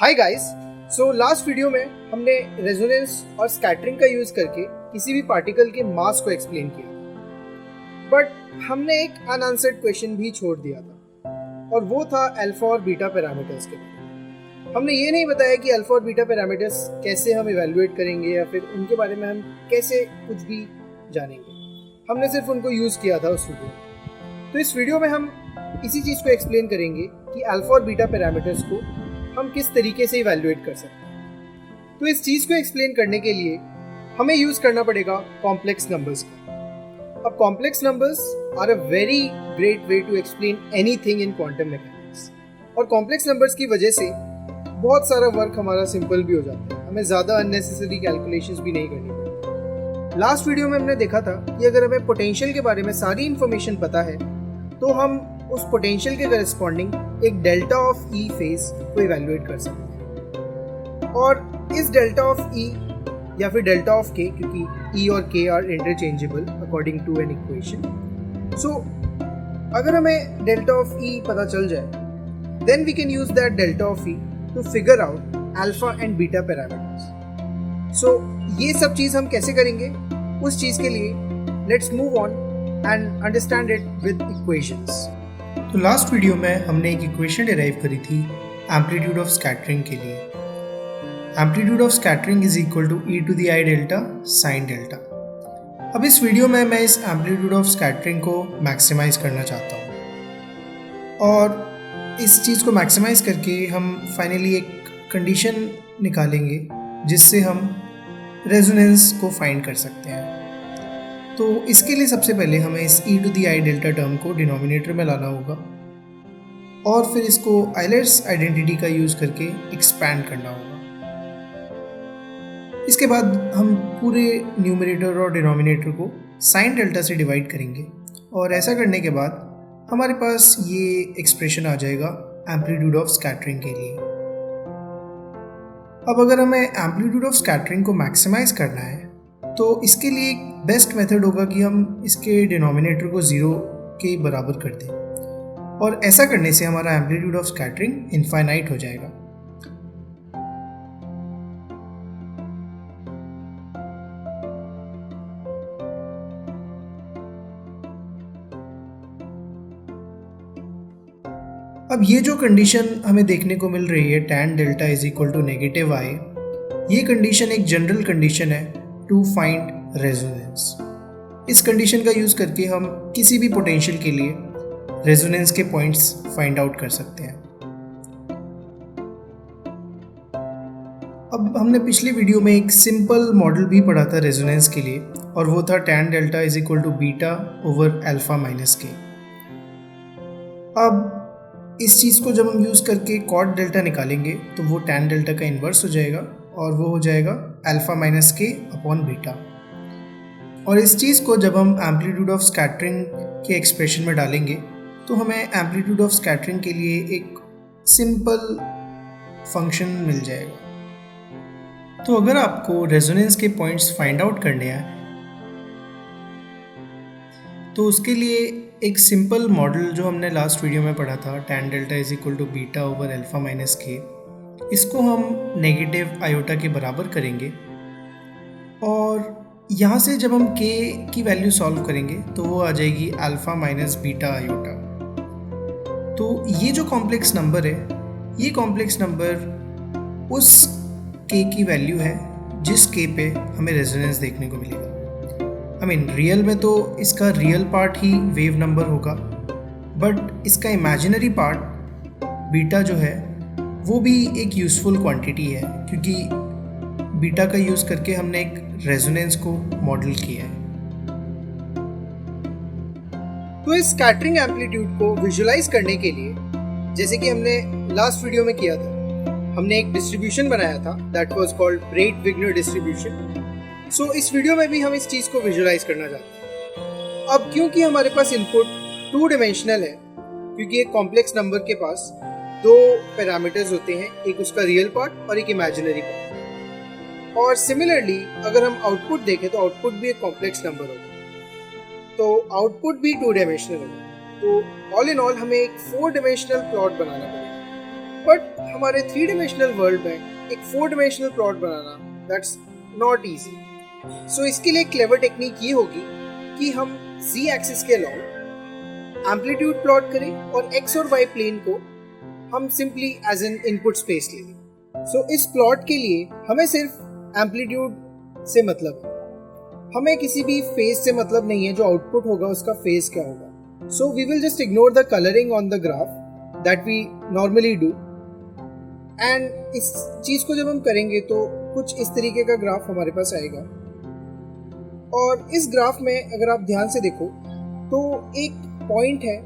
Hi guys. So last video में हमने resonance और स्कैटरिंग का यूज करके किसी भी पार्टिकल के मास को एक्सप्लेन किया, बट हमने एक अनआंसर्ड क्वेश्चन भी छोड़ दिया था और वो था अल्फा और बीटा पैरामीटर्स के बारे में। हमने ये नहीं बताया कि अल्फा और बीटा पैरामीटर्स कैसे हम इवेलुएट करेंगे या फिर उनके बारे में हम कैसे कुछ भी जानेंगे। हमने सिर्फ उनको यूज किया था उस वीडियो में। तो इस वीडियो में हम इसी चीज़ को एक्सप्लेन करेंगे कि अल्फा और बीटा पैरामीटर्स को हम किस तरीके से इवैल्यूएट कर सकते हैं। तो इस चीज़ को एक्सप्लेन करने के लिए हमें यूज़ करना पड़ेगा कॉम्प्लेक्स नंबर्स का। अब complex numbers are a very great way to explain anything in quantum mechanics. और कॉम्प्लेक्स नंबर्स की वजह से बहुत सारा वर्क हमारा सिंपल भी हो जाता है, हमें ज़्यादा अननेसेसरी कैलकुलेशंस भी नहीं करनी पड़ती। लास्ट वीडियो में हमने देखा था कि अगर हमें पोटेंशियल के बारे में सारी इंफॉर्मेशन पता है तो हम उस पोटेंशियल के करस्पॉन्डिंग एक डेल्टा ऑफ ई फेज को इवैल्यूएट कर सकते हैं। और इस डेल्टा ऑफ ई या फिर डेल्टा ऑफ के, क्योंकि ई और K are interchangeable according to an equation, so अगर हमें डेल्टा ऑफ ई पता चल जाए then we can use that delta of E to figure out alpha and beta parameters. So ये सब चीज़ हम कैसे करेंगे, उस चीज़ के लिए let's move on and understand it with equations. तो लास्ट वीडियो में हमने एक इक्वेशन डिराइव करी थी एम्पलीट्यूड ऑफ स्कैटरिंग के लिए। Amplitude of scattering is equal to e to the i delta sine delta. अब इस वीडियो में मैं इस एम्पलीट्यूड ऑफ स्कैटरिंग को मैक्सिमाइज करना चाहता हूँ और इस चीज़ को मैक्सिमाइज करके हम फाइनली एक कंडीशन निकालेंगे जिससे हम रेजोनेंस को फाइंड कर सकते हैं। तो इसके लिए सबसे पहले हमें इस E to the i delta term को डिनोमिनेटर में लाना होगा और फिर इसको आइलर्स आइडेंटिटी का यूज़ करके एक्सपैंड करना होगा। इसके बाद हम पूरे न्यूमरेटर और डिनोमिनेटर को साइन डेल्टा से डिवाइड करेंगे और ऐसा करने के बाद हमारे पास ये एक्सप्रेशन आ जाएगा एम्पलीट्यूड ऑफ स्कैटरिंग के लिए। अब अगर हमें एम्पलीट्यूड ऑफ स्कैटरिंग को मैक्सिमाइज करना है तो इसके लिए एक बेस्ट मेथड होगा कि हम इसके डिनोमिनेटर को 0 के बराबर कर दें और ऐसा करने से हमारा एम्पलीट्यूड ऑफ स्कैटरिंग इनफाइनाइट हो जाएगा। अब ये जो कंडीशन हमें देखने को मिल रही है tan delta is equal to negative i, ये कंडीशन एक जनरल कंडीशन है टू फाइंड रेजोनेंस। इस कंडीशन का यूज़ करके हम किसी भी पोटेंशियल के लिए रेजोनेंस के पॉइंट्स फाइंड आउट कर सकते हैं। अब हमने पिछले वीडियो में एक सिंपल मॉडल भी पढ़ा था रेजोनेंस के लिए और वो था tan delta is equal to beta over alpha minus k. अब इस चीज़ को जब हम यूज़ करके कॉट डेल्टा निकालेंगे तो वो tan डेल्टा का इन्वर्स हो जाएगा और वो हो जाएगा अल्फा माइनस के अपॉन बीटा। और इस चीज़ को जब हम एम्पलीट्यूड ऑफ स्कैटरिंग के एक्सप्रेशन में डालेंगे तो हमें एम्पलीट्यूड ऑफ स्कैटरिंग के लिए एक सिंपल फंक्शन मिल जाएगा। तो अगर आपको रेजोनेंस के पॉइंट्स फाइंड आउट करने हैं तो उसके लिए एक सिंपल मॉडल जो हमने लास्ट वीडियो में पढ़ा था tan delta is equal to beta over alpha minus k, इसको हम नेगेटिव आयोटा के बराबर करेंगे और यहाँ से जब हम k की वैल्यू सॉल्व करेंगे तो वो आ जाएगी अल्फा माइनस बीटा आयोटा। तो ये जो कॉम्प्लेक्स नंबर है, ये कॉम्प्लेक्स नंबर उस k की वैल्यू है जिस k पे हमें रेजोनेंस देखने को मिलेगा। रियल में तो इसका रियल पार्ट ही वेव नंबर होगा, बट इसका इमेजिनरी पार्ट बीटा जो है वो भी एक यूज़फुल क्वांटिटी है क्योंकि बीटा का यूज़ करके हमने एक रेजोनेंस को मॉडल किया है। तो इस स्कैटरिंग एम्पलीट्यूड को विजुलाइज करने के लिए, जैसे कि हमने लास्ट वीडियो में किया था, हमने एक डिस्ट्रीब्यूशन बनाया था दैट वाज कॉल्ड ब्रेट-विग्नर डिस्ट्रीब्यूशन। सो इस वीडियो में भी हम इस चीज़ को विजुलाइज करना चाहते हैं। अब क्योंकि हमारे पास इनपुट 2 डायमेंशनल है, क्योंकि एक कॉम्प्लेक्स नंबर के पास 2 पैरामीटर्स होते हैं, एक उसका रियल पार्ट और एक इमेजिनरी पार्ट। और सिमिलरली अगर हम आउटपुट देखें तो आउटपुट भी एक कॉम्प्लेक्स नंबर होगा, तो आउटपुट भी 2 डायमेंशनल होगा। तो ऑल इन ऑल हमें एक 4 डायमेंशनल प्लॉट बनाना पड़ेगा। बट हमारे 3 डायमेंशनल वर्ल्ड में एक 4 डायमेंशनल प्लॉट बनाना दैट्स नॉट इजी। सो इसके लिए क्लेवर टेक्निक ये होगी कि हम z एक्सिस के अलॉन्ग एम्पलीट्यूड प्लॉट करें और x और y प्लेन को हम simply as an input space ले लें। सो इस प्लॉट के लिए हमें सिर्फ एम्पलीट्यूड से मतलब है, हमें किसी भी फेज से मतलब नहीं है, जो आउटपुट होगा उसका फेज क्या होगा। So we will just ignore the colouring on the graph that we normally do, and इस चीज को जब हम करेंगे तो कुछ इस तरीके का ग्राफ हमारे पास आएगा। और इस ग्राफ में अगर आप ध्यान से देखो तो एक पॉइंट है,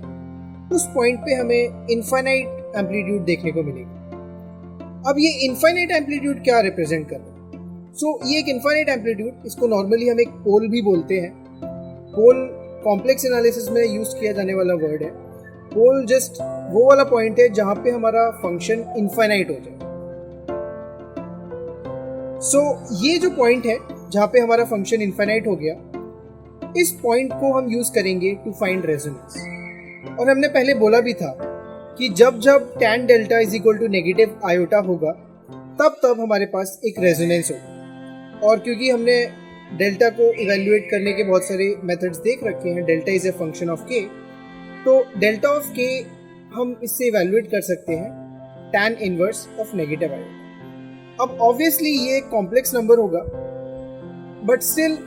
उस पॉइंट पे हमें इनफाइनाइट एम्पलीट्यूड देखने को मिलेगा। अब ये इनफाइनाइट एम्पलीट्यूड क्या रिप्रेजेंट कर रहा है? सो ये एक इनफाइनाइट एम्पलीट्यूड, इसको नॉर्मली हम एक पोल भी बोलते हैं। पोल कॉम्प्लेक्स एनालिसिस में यूज किया जाने वाला वर्ड है। पोल जस्ट वो वाला पॉइंट है जहां पे हमारा फंक्शन इनफाइनाइट हो जाए। सो ये जो पॉइंट है जहां पे हमारा फंक्शन इनफाइनाइट हो गया, इस पॉइंट को हम यूज करेंगे टू फाइंड रेजोनेंस। और हमने पहले बोला भी था कि जब जब tan delta is equal to negative iota होगा तब हमारे पास एक रेजोनेंस होगा। और क्योंकि हमने डेल्टा को इवेल्युएट करने के बहुत सारे मेथड्स देख रखे हैं, delta is a function of के, तो डेल्टा ऑफ के हम इससे इवेल्युएट कर सकते हैं tan inverse of negative iota. अब ऑब्वियसली ये एक कॉम्प्लेक्स नंबर होगा, बट स्टिल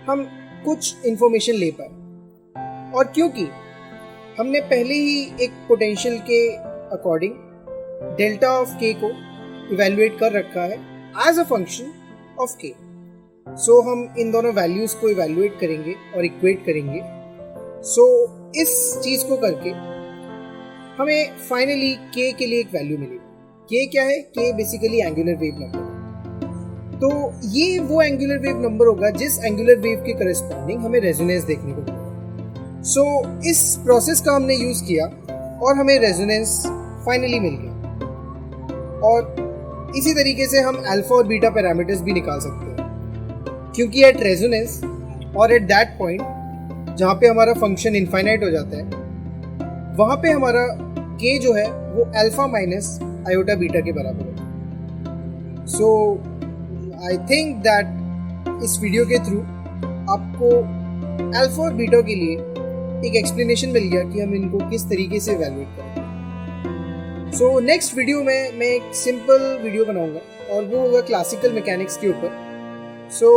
हम कुछ इंफॉर्मेशन ले पाए। और क्योंकि हमने पहले ही एक पोटेंशियल के अकॉर्डिंग डेल्टा ऑफ के को इवेल्युएट कर रखा है एज अ फंक्शन ऑफ के, सो हम इन दोनों वैल्यूज को इवेल्युएट करेंगे और इक्वेट करेंगे। सो इस चीज को करके हमें फाइनली के के लिए एक वैल्यू मिलेगी। के क्या है? के बेसिकली एंगुलर वेव नंबर है। तो ये वो एंगुलर वेव नंबर होगा जिस एंगुलर वेव के करस्पॉन्डिंग हमें रेजोनेंस देखने को मिलेगा। सो इस प्रोसेस का हमने यूज किया और हमें रेजोनेंस फाइनली मिल गया। और इसी तरीके से हम अल्फा और बीटा पैरामीटर्स भी निकाल सकते हैं, क्योंकि एट रेजोनेंस और एट दैट पॉइंट जहाँ पे हमारा फंक्शन इनफाइनाइट हो जाता है, वहाँ पे हमारा के जो है वो अल्फा माइनस आयोटा बीटा के बराबर है। सो आई थिंक दैट इस वीडियो के थ्रू आपको अल्फा और बीटा के लिए एक एक्सप्लेनेशन मिल गया कि हम इनको किस तरीके से इवैल्यूएट करें। सो नेक्स्ट वीडियो में मैं एक सिंपल वीडियो बनाऊंगा और वो होगा क्लासिकल मैकेनिक्स के ऊपर। So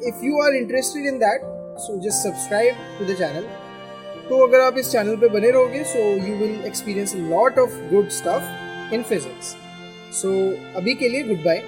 if you are interested in that, so just subscribe to the channel. तो अगर आप इस चैनल पे बने रहोगे, so you will experience lot of good stuff in physics. So अभी के लिए गुड बाय।